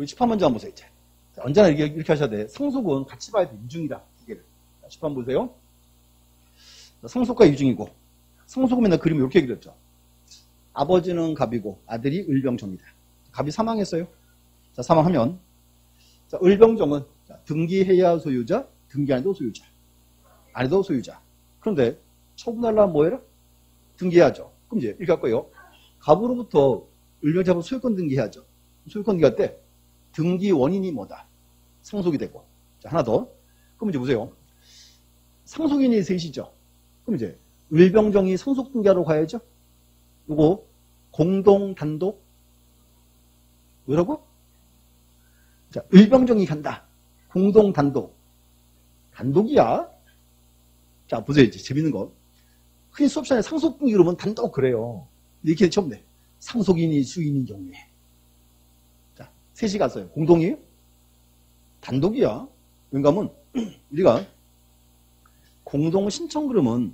칠판 먼저 한번 보세요, 이제. 자, 언제나 이렇게 하셔야 돼. 상속은 같이 봐야 돼. 유중이다. 두 개를. 자, 칠판 보세요. 자, 상속과 유중이고. 상속은 맨날 그림을 이렇게 그렸죠. 아버지는 갑이고 아들이 을병정이다. 갑이 사망했어요. 자, 사망하면 자, 을병정은 자, 등기해야 소유자, 등기 안 해도 소유자. 안 해도 소유자. 그런데 처분하려면 뭐 해라? 등기해야죠. 그럼 이제 이렇게 할 거예요. 갑으로부터 을병정은 소유권 등기해야죠. 소유권 등기할 때 등기 원인이 뭐다? 상속이 되고. 자, 하나 더. 그럼 이제 보세요. 상속인이 셋이죠. 그럼 이제 을병정이 상속 등기하러 가야죠. 요거 공동 단독 뭐라고? 자, 을병정이 간다. 공동 단독. 단독이야. 자, 보세요. 이제 재밌는 거. 흔히 수업 시간에 상속 등기 그러면 단독 그래요. 이렇게 처음 돼. 상속인이 수인인 경우에. 자, 셋이 갔어요. 공동이에요? 단독이야. 왜냐하면 우리가 공동 신청 그러면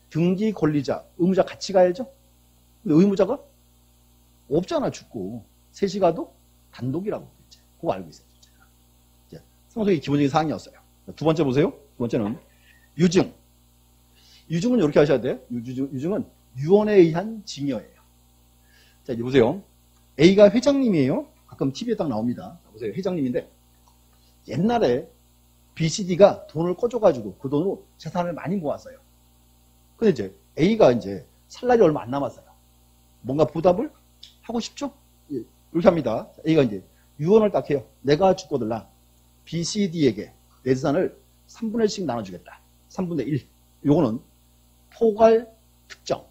등기 권리자, 의무자 같이 가야죠. 근데 의무자가 없잖아, 죽고. 셋이 가도 단독이라고. 이제. 그거 알고 있어요. 이제 상속의 기본적인 사항이었어요. 두 번째 보세요. 두 번째는 유증. 유증은 이렇게 하셔야 돼요. 유증은 유언에 의한 징여예요. 자, 이제 보세요. A가 회장님이에요. 가끔 TV에 딱 나옵니다. 보세요. 회장님인데 옛날에 BCD가 돈을 꺼줘가지고 그 돈으로 재산을 많이 모았어요. 근데 이제 A가 이제 살 날이 얼마 안 남았어요. 뭔가 보답을 하고 싶죠? 예, 이렇게 합니다. A가 이제 유언을 딱 해요. 내가 죽고들라 BCD에게 내 재산을 3분의 1씩 나눠주겠다. 3분의 1. 요거는 포괄 특정.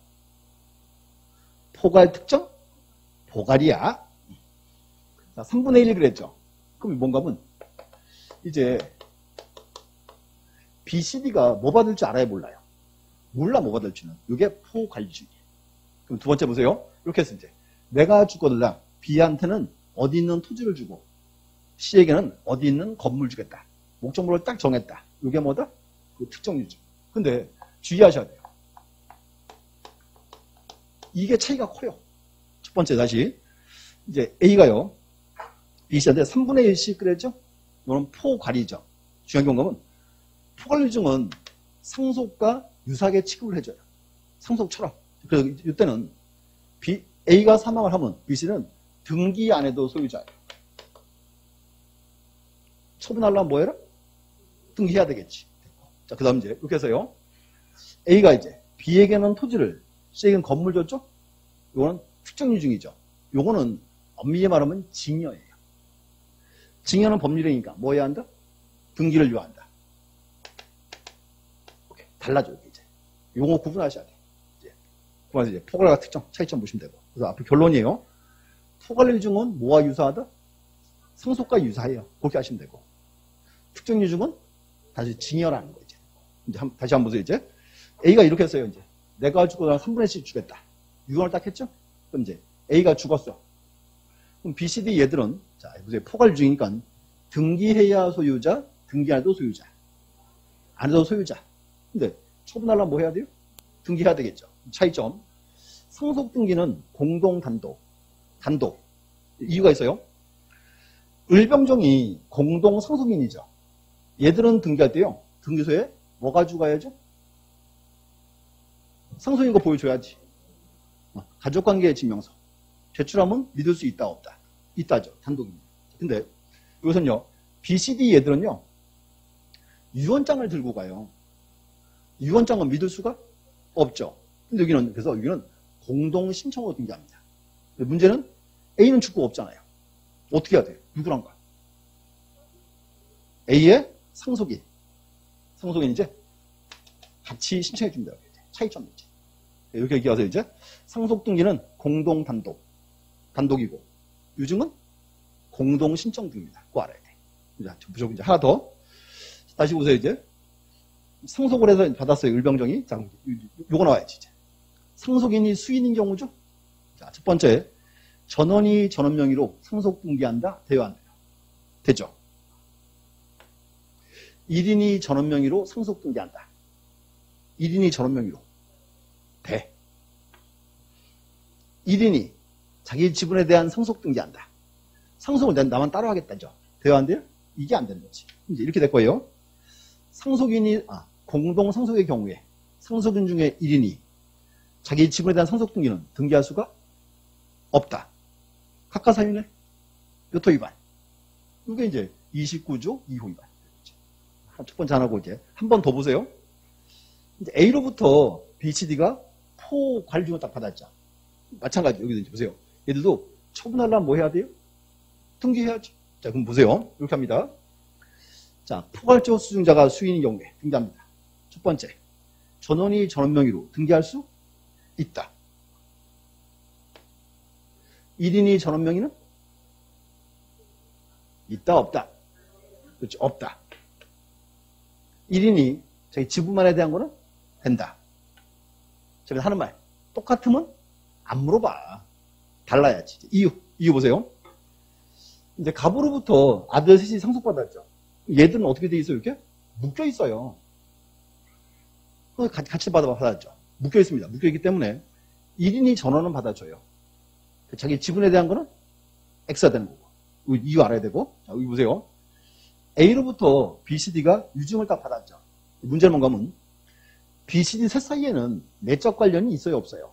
포괄 특정? 포괄이야. 자, 3분의 1 그랬죠. 그럼 뭔가 하면 이제 BCD가 뭐 받을지 알아야 몰라요. 몰라 뭐 받을지는. 이게 포괄주의. 그럼 두 번째 보세요. 이렇게 해서 이제 내가 죽거들라 B한테는 어디 있는 토지를 주고 C에게는 어디 있는 건물 주겠다. 목적물을 딱 정했다. 이게 뭐다? 그 특정 유증. 근데 주의하셔야 돼요. 이게 차이가 커요. 첫 번째 다시 이제 A가요. B씨한테 3분의 1씩 그랬죠? 이거는 포괄이죠. 중요한 경우는 포괄 유증은 상속과 유사하게 취급을 해줘요. 상속처럼. 그래서 이때는 A가 사망을 하면 B씨는 등기 안 해도 소유자예요. 처분하려면 뭐 해라? 등기해야 되겠지. 자, 그 다음 이제 이렇게 해서요. A가 이제 B에게는 토지를, C에게는 건물 줬죠? 이거는 특정 유증이죠. 요거는 엄밀히 말하면 징여예요. 징여는 법률이니까 뭐 해야 한다? 등기를 요한다. 오케이. 달라져요, 이제. 요거 구분하셔야 돼요. 그래서 이제 포괄과 특정 차이점 보시면 되고. 그래서 앞으로 결론이에요. 포괄 유증은 뭐와 유사하다? 상속과 유사해요. 그렇게 하시면 되고. 특정 유증은 다시 징여라는 거죠. 이제 다시 한번 보세요, 이제. A가 이렇게 했어요, 이제. 내가 죽고 난 3분의 1씩 주겠다. 유언을 딱 했죠? 그럼 이제 A가 죽었어. 그럼 B, C, D 얘들은, 자, 보세요. 포괄 유증이니까 등기해야 소유자, 등기 안 해도 소유자. 안 해도 소유자. 근데 처분하려면 뭐 해야 돼요? 등기해야 되겠죠. 차이점. 상속 등기는 공동 단독. 단독. 이유가 있어요. 을병정이 공동 상속인이죠. 얘들은 등기할 때요. 등기소에 뭐 가지고 가야죠? 상속인 거 보여줘야지. 가족관계의 증명서. 제출하면 믿을 수 있다 없다. 있다죠. 단독입니다. 근데 이것은요. BCD 얘들은요. 유언장을 들고 가요. 유언장은 믿을 수가 없죠. 근데 그래서 여기는 공동 신청으로 등기합니다. 문제는 A는 죽고 없잖아요. 어떻게 해야 돼요? 누구랑 가? A의 상속인. 상속인 이제 같이 신청해 줍니다. 차이점이죠. 이렇게 얘기해서 이제 상속 등기는 공동 단독. 단독이고 유증은 공동 신청 등기입니다. 그거 알아야 돼. 무조건 이제 하나 더. 다시 보세요, 이제. 상속을 해서 받았어요, 을병정이. 자, 요거 나와야지, 이제. 상속인이 수인인 경우죠? 자, 첫 번째. 전원이 전원 명의로 상속 등기한다? 돼요, 안 돼요? 되죠. 1인이 전원 명의로 상속 등기한다. 1인이 전원 명의로. 돼. 1인이 자기 지분에 대한 상속 등기한다. 상속을 나만 따로 하겠다죠. 돼요, 안 돼요? 이게 안 되는 거지. 이제 이렇게 될 거예요. 공동 상속의 경우에 상속인 중에 1인이 자기 지분에 대한 상속 등기는 등기할 수가 없다. 각각 사유네. 몇 호 위반? 이게 이제 29조 2호 위반. 첫 번째 하나고 이제 한 번 더 보세요. 이제 A로부터 B, C, D가 포 관리증을 딱 받았죠. 마찬가지 여기도 이제 보세요. 얘들도 처분하려면 뭐 해야 돼요? 등기해야죠. 자, 그럼 보세요. 이렇게 합니다. 자, 포괄적 수증자가 수인인 경우에 등기합니다. 첫 번째, 전원이 전원 명의로 등기할 수 있다. 1인이 전원 명의는 있다, 없다? 그렇죠, 없다. 1인이 자기 지분만에 대한 거는 된다. 제가 하는 말, 똑같으면 안 물어봐. 달라야지. 이유 보세요. 이제 갑으로부터 아들 셋이 상속받았죠. 얘들은 어떻게 돼 있어요? 이렇게? 묶여 있어요. 같이 받았죠. 묶여 있습니다. 묶여 있기 때문에 1인이 전원은 받아줘요. 자기 지분에 대한 거는 X가 되는 거고. 이유 알아야 되고. 자, 여기 보세요. A로부터 B, C, D가 유증을 딱 받았죠. 문제는 뭔가 하면 B, C, D 셋 사이에는 내적 관련이 있어요, 없어요?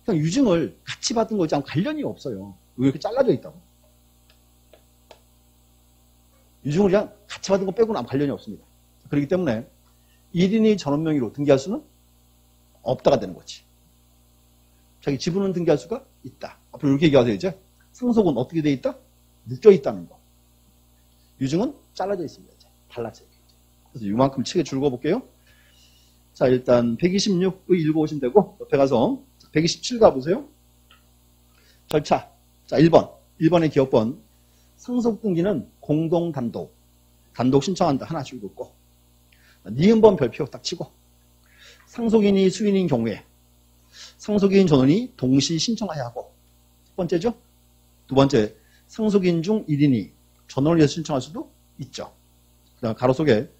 그냥 유증을 같이 받은 거지 관련이 없어요. 왜 이렇게 잘라져 있다고? 유증을 그냥 같이 받은 거 빼고는 아무 관련이 없습니다. 그렇기 때문에 1인이 전원 명의로 등기할 수는 없다가 되는 거지. 자기 지분은 등기할 수가 있다. 앞으로 이렇게 얘기하세요, 이제. 상속은 어떻게 돼 있다? 묶여 있다는 거. 유증은 잘라져 있습니다, 이제. 달라져 있죠. 그래서 이만큼 책에 줄거 볼게요. 자, 일단 126의 읽어오시면 되고, 옆에 가서 127 가보세요. 절차. 자, 1번. 1번의 기업번. 상속 등기는 공동 단독 신청한다. 하나씩 읽고. 니은번 별표 딱 치고. 상속인이 수인인 경우에 상속인 전원이 동시 신청해야 하고. 첫 번째죠. 두 번째, 상속인 중 1인이 전원을 위해서 신청할 수도 있죠. 그 다음 가로 속에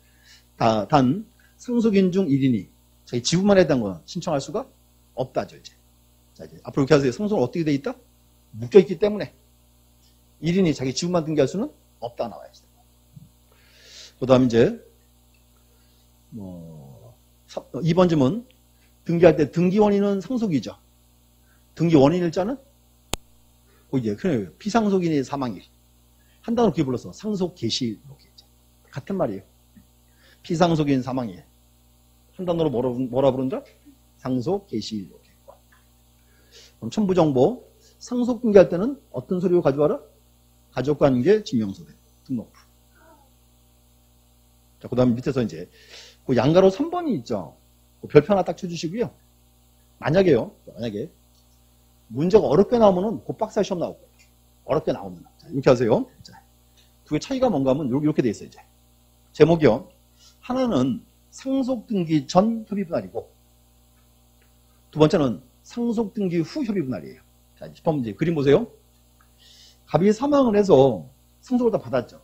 단 상속인 중 1인이 자기 지분만에 대한 건 신청할 수가 없다죠, 이제. 자, 이제 앞으로 이렇게 하세요. 상속은 어떻게 돼 있다? 묶여 있기 때문에 1인이 자기 지분만 등기할 수는 없다 나와야지. 그 다음 이제 2번 질문. 등기할 때 등기 원인은 상속이죠. 등기 원인일자는 이제 그래요. 피상속인의 사망일. 한 단어로 그렇게 불러서 상속 개시 이렇게 같은 말이에요. 피상속인 사망일. 한 단어로 뭐라 부른다? 상속 개시 이렇게. 그럼 첨부 정보. 상속 등기할 때는 어떤 서류 가져와라? 가족관계 증명서 등록부. 자, 그 다음 밑에서 이제 그 양가로 3번이 있죠. 그 별표 하나 딱 쳐주시고요. 만약에 문제가 어렵게 나오면은 그 박사 시험 나오고 어렵게 나오면 자, 이렇게 하세요. 자, 두 개 차이가 뭔가 하면 이렇게 돼 있어요. 이제 제목이요. 하나는 상속 등기 전 협의 분할이고 두 번째는 상속 등기 후 협의 분할이에요. 자, 10번 문제 그림 보세요. 갑이 사망을 해서 상속을 다 받았죠.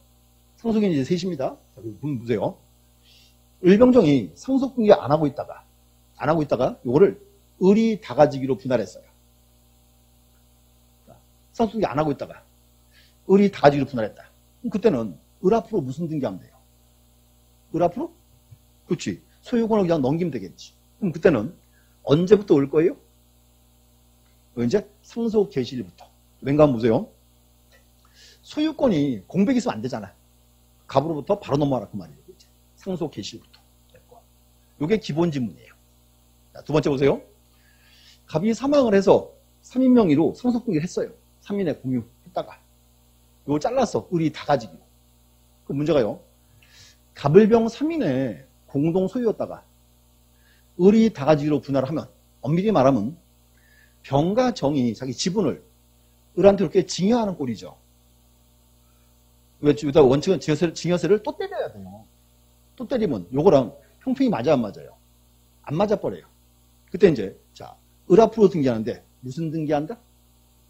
상속인이 이제 셋입니다. 자, 보세요. 을병정이 상속 등기 안 하고 있다가 이거를 을이 다 가지기로 분할했어요. 상속 등기 안 하고 있다가 을이 다 가지기로 분할했다. 그럼 그때는 을 앞으로 무슨 등기하면 돼요? 을 앞으로? 그렇지. 소유권을 그냥 넘기면 되겠지. 그럼 그때는 언제부터 을 거예요? 이제 상속 개시일부터. 왠가 한번 보세요. 소유권이 공백 있으면 안 되잖아. 갑으로부터 바로 넘어가라 그 말이에요. 이제. 상속 개시일부터. 이게 기본 지문이에요. 자, 두 번째 보세요. 갑이 사망을 해서 3인 명의로 상속 등기를 했어요. 3인에 공유했다가 이거 잘랐어. 을이 다 가지기로. 그 문제가요. 갑을병 3인의 공동 소유였다가 을이 다 가지기로 분할을 하면 엄밀히 말하면 병과 정이 자기 지분을 을한테 이렇게 증여하는 꼴이죠. 왜 원칙은 증여세를 또 때려야 돼요. 또 때리면 요거랑 형평이 맞아 안 맞아요? 안 맞아 버려요. 그때 이제 자, 을 앞으로 등기하는데 무슨 등기한다?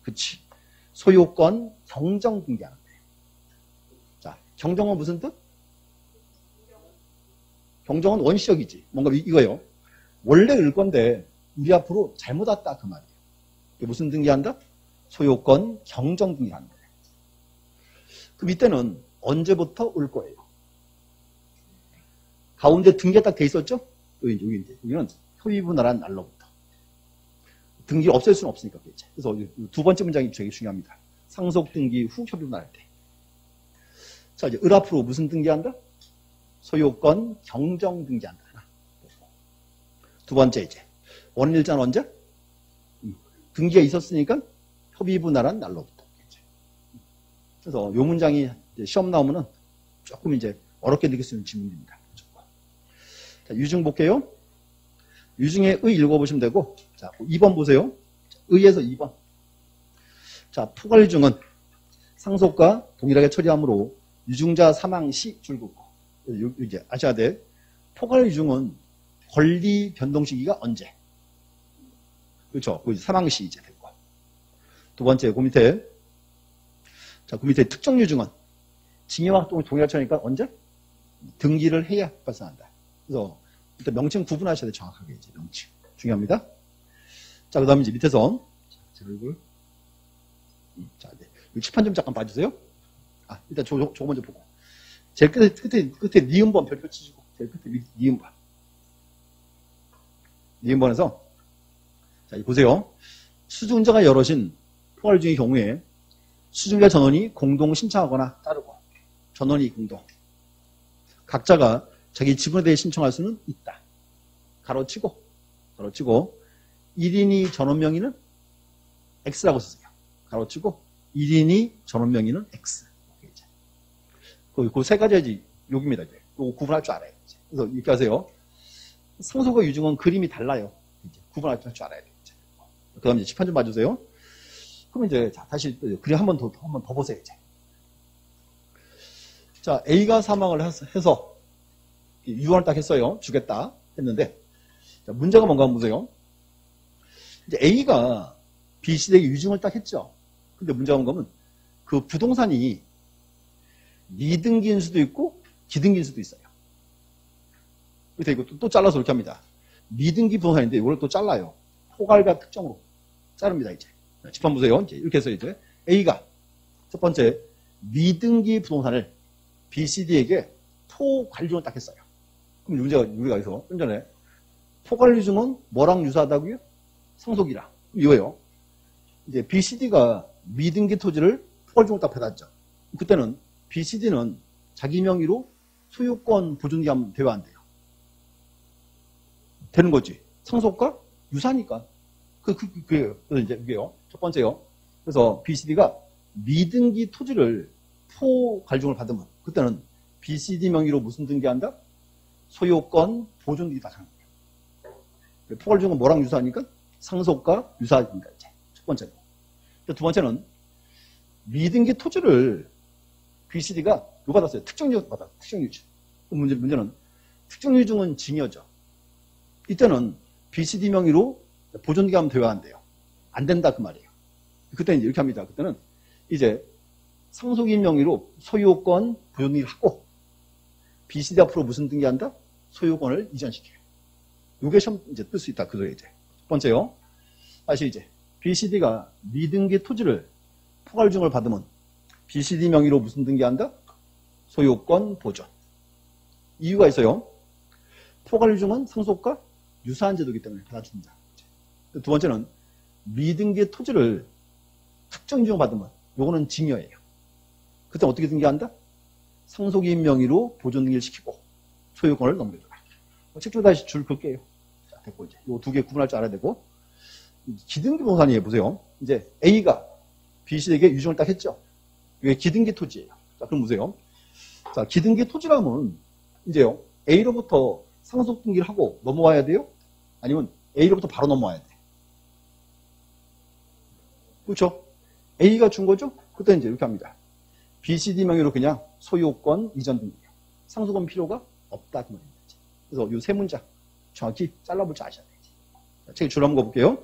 그치. 소유권 경정 등기하는데. 자, 경정은 무슨 뜻? 경정은 원시적이지. 뭔가 이거요. 원래 을 건데 우리 앞으로 잘못 왔다 그 말이에요. 무슨 등기한다? 소유권 경정 등기하는 거예요. 그럼 이때는 언제부터 올 거예요? 가운데 등기가 딱 돼 있었죠? 여기는 협의분할한 날로부터. 등기 없앨 수는 없으니까. 그래서 두 번째 문장이 되게 중요합니다. 상속 등기 후 협의분할할 때. 자, 이제 을 앞으로 무슨 등기한다? 소유권 경정 등기한다. 두 번째 이제 원인일자는 언제? 등기가 있었으니까 협의분할한 날로부터. 그래서 이 문장이 시험 나오면은 조금 이제 어렵게 느낄 수 있는 질문입니다. 자, 유증 볼게요. 유증의 의 읽어보시면 되고, 자, 2번 보세요. 의에서 2번. 자, 포괄유증은 상속과 동일하게 처리하므로 유증자 사망 시 줄긋고. 이제 아셔야 돼. 포괄유증은 권리 변동 시기가 언제? 그렇죠. 사망 시 이제 됐고. 두 번째, 그 밑에. 자, 그 밑에 특정 유증은 징역 활동이 동일하게 처리하니까 언제? 등기를 해야 발생한다. 그래서 일단 명칭 구분하셔야 돼, 정확하게 이제 명칭 중요합니다. 자, 그다음에 이제 밑에서 제가 이걸 자, 이 칠판 좀 잠깐 봐주세요. 아, 일단 저거 먼저 보고 제일 끝에 니은번 별표 치시고 제일 끝에 니은번에서 자, 보세요. 수증자가 여럿인 포괄유증의 경우에 수증자 전원이 공동 신청하거나 따르고 전원이 공동 각자가 자기 지분에 대해 신청할 수는 있다. 가로치고 1인이 전원 명의는 X라고 쓰세요. 가로치고 1인이 전원 명의는 X. 그 세 가지 욕입니다. 이제. 이거 구분할 줄 알아요. 이제. 그래서 이렇게 하세요. 상속과 유증은 그림이 달라요. 이제 구분할 줄 알아야 돼요. 그 다음에 이제 칠판 좀 봐주세요. 그럼 이제 자, 다시 그림 한 번 더 보세요. 이제. 자, A가 사망을 해서 유언을 딱 했어요. 주겠다 했는데 자, 문제가 뭔가 한번 보세요. 이제 A가 B, C에게 유증을 딱 했죠. 근데 문제가 뭔가 하면 그 부동산이 미등기인 수도 있고 기등기인 수도 있어요. 그래서 이거 또 잘라서 이렇게 합니다. 미등기 부동산인데 이걸 또 잘라요. 포괄과 특정으로 자릅니다. 이제 칠판 보세요. 이제 이렇게 해서 이제 A가 첫 번째 미등기 부동산을 B, C, D에게 포괄유증을 딱 했어요. 그럼 문제가 우리가 여기서 좀 전에 포괄유증은 뭐랑 유사하다고요? 상속이랑. 이거예요. 이제 B, C, D가 미등기 토지를 포괄유증을 딱 받았죠. 그때는 B, C, D는 자기 명의로 소유권 보존기하면 돼야 안 돼요. 되는 거지. 상속과 유사니까. 그래요. 그래서 이제 이게요. 첫 번째요. 그래서 B, C, D가 미등기 토지를 포괄유증을 받으면 그때는 B, C, D 명의로 무슨 등기한다? 소유권 보존등기 다 하는 거예요. 포괄유증은 뭐랑 유사하니까? 상속과 유사하니까 이제 첫 번째로. 두 번째는 미등기 토지를 B, C, D가 요 받았어요. 특정유증 받았어요. 특정유증. 문제는 특정유증은 징여죠. 이때는 B, C, D 명의로 보존기하면 돼야 안 돼요. 안 된다 그 말이에요. 그때는 이렇게 합니다. 그때는 이제 상속인 명의로 소유권 보존기를 하고 B, C, D 앞으로 무슨 등기한다? 소유권을 이전시켜요. 요게 시험 이제 뜰 수 있다. 그거예요, 이제. 첫 번째요. 다시 이제 B, C, D가 미등기 토지를 포괄유증을 받으면 B, C, D 명의로 무슨 등기한다? 소유권 보존. 이유가 있어요. 포괄유증은 상속과 유사한 제도이기 때문에 받아준다. 두 번째는 미등기 토지를 특정 유증을 받으면 요거는 징여예요. 그때 어떻게 등기한다? 상속인 명의로 보존 등기를 시키고 소유권을 넘겨줘라. 책조 다시 줄 긋게요. 자, 됐고 이제 요 두 개 구분할 줄 알아야 되고 기등기 부동산이에요. 보세요. 이제 A가 B, C에게 유증을 딱 했죠. 이게 기등기 토지예요. 자, 그럼 보세요. 자, 기등기 토지라면 이제요 A로부터 상속 등기를 하고 넘어와야 돼요? 아니면 A로부터 바로 넘어와야 돼? 그렇죠? A가 준 거죠? 그때 이제 이렇게 합니다. B, C, D 명의로 그냥 소유권 이전 등기예요. 상속은 필요가 없다 그 말입니다. 그래서 이 세 문장 정확히 잘라볼 줄 아셔야 돼요. 책 줄 한번 볼게요.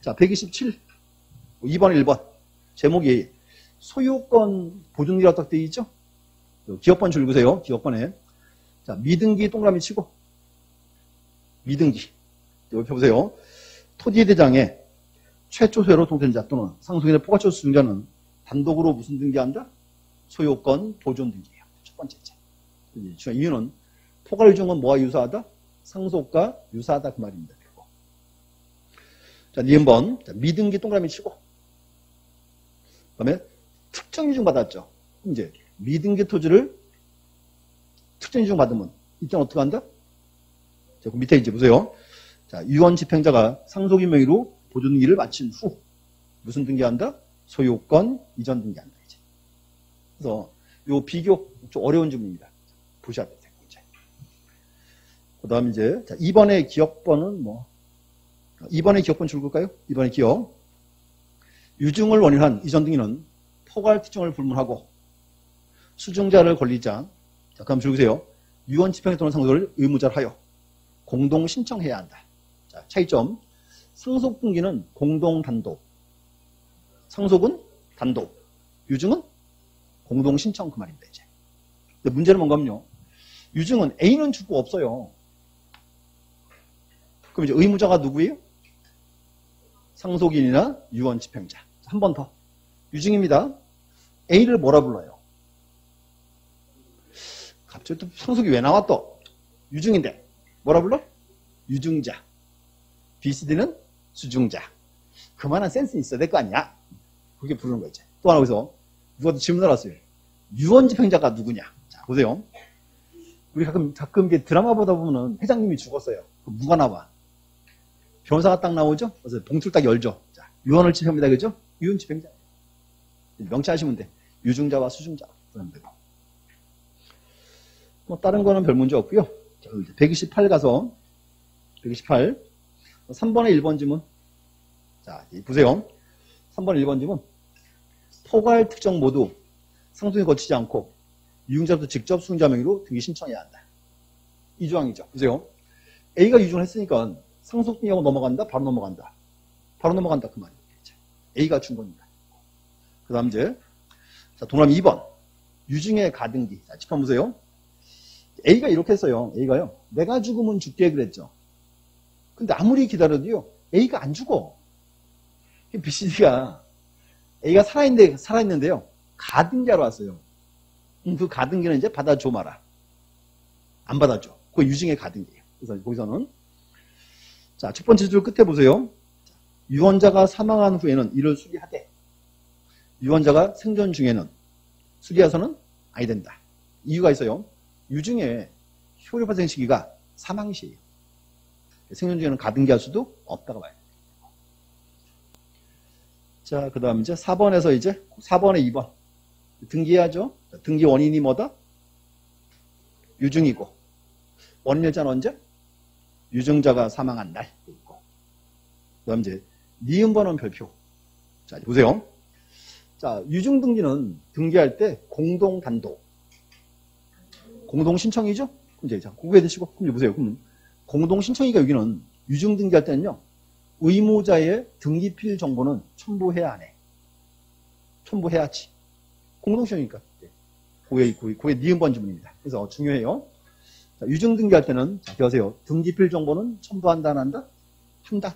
자, 127 2번 1번 제목이 소유권 보존기라고 딱 되어 있죠? 기억번 줄 보세요. 기억번에 자, 미등기 동그라미 치고 미등기 여기 보세요. 토지대장에 최초 소유로 동생자 또는 상속인의 포괄적 수증자는 단독으로 무슨 등기한다? 소유권 보존 등기예요. 첫 번째 이제. 중요한 이유는 포괄 유증은 뭐와 유사하다? 상속과 유사하다 그 말입니다. 자, 니은번. 미등기 동그라미 치고. 그 다음에 특정 유증 받았죠. 이제 미등기 토지를 특정 유증 받으면 이때는 어떻게 한다? 자, 그 밑에 이제 보세요. 자, 유언 집행자가 상속인 명의로 보존 등기를 마친 후 무슨 등기한다? 소유권 이전 등기한다. 이제. 그래서 요 비교 좀 어려운 질문입니다. 보셔야 돼요. 이제. 그다음 이제 자, 2번의 기억번은 뭐 2번의 기억번 줄글까요? 2번의 기억. 유증을 원인한 이전 등기는 포괄 특정을 불문하고 수증자를 권리자. 자, 그럼 줄으세요. 유언 집행에 또는 상속을 의무자로 하여 공동 신청해야 한다. 자, 차이점. 상속 등기는 공동 단독. 상속은 단독. 유증은 공동 신청 그 말입니다, 이제. 근데 문제는 뭔가면요. 유증은 A는 주고 없어요. 그럼 이제 의무자가 누구예요? 상속인이나 유언 집행자. 한 번 더. 유증입니다. A를 뭐라 불러요? 갑자기 또 상속이 왜 나와 또? 유증인데. 뭐라 불러? 유증자. B, C, D는 수증자. 그만한 센스 있어야 될 거 아니야? 그렇게 부르는 거지. 또 하나 여기서 누가 또 질문을 왔어요. 유언 집행자가 누구냐? 자, 보세요. 우리 가끔 이게 드라마 보다 보면은 회장님이 죽었어요. 그럼 누가 나와? 변호사가 딱 나오죠? 그래서 봉투를 딱 열죠. 자, 유언을 집행합니다. 그죠? 유언 집행자. 명시하시면 돼. 유증자와 수증자. 그러면 되고. 뭐, 다른 거는 별 문제 없고요. 자, 128 가서, 128. 3번의 1번 지문. 자, 보세요. 3번의 1번 지문. 포괄 특정 모두 상속이 거치지 않고 유증자부터 직접 수증자 명의로 등기 신청해야 한다. 이 조항이죠. 보세요. A가 유증을 했으니까 상속 등기하고 넘어간다? 바로 넘어간다. 바로 넘어간다. 그 말이에요. A가 준 겁니다. 그 다음 이제, 자, 동그라미 2번. 유증의 가등기. 자, 짚어 보세요. A가 이렇게 했어요. A가요. 내가 죽으면 죽게 그랬죠. 근데 아무리 기다려도요. A가 안 죽어. BCD가 A가 살아있는데요. 가등기하러 왔어요. 그 가등기는 이제 받아줘 마라. 안 받아줘. 그거 유증의 가등기예요. 그래서 거기서는 자, 첫 번째 줄 끝에 보세요. 유언자가 사망한 후에는 이를 수리하되 유언자가 생전 중에는 수리해서는 아니 된다. 이유가 있어요. 유증의 효력 발생 시기가 사망 시예요. 생전 중에는 가등기할 수도 없다고 봐요. 자, 그 다음 이제 4번에서 이제 4번에 2번. 등기해야죠. 등기 원인이 뭐다? 유증이고. 원인 일자는 언제? 유증자가 사망한 날. 그 다음 이제 니은번은 별표. 자, 보세요. 자, 유증 등기는 등기할 때 공동 단독. 공동 신청이죠? 그럼 이제 자, 그거 드시고. 그럼 보세요. 그럼 공동 신청이가 여기는 유증 등기할 때는요. 의무자의 등기필 정보는 첨부해야 하네. 첨부해야지. 공동시효니까. 그게 니은번 지문입니다. 그래서 중요해요. 자, 유증 등기할 때는, 자, 기억하세요. 등기필 정보는 첨부한다, 안 한다? 한다.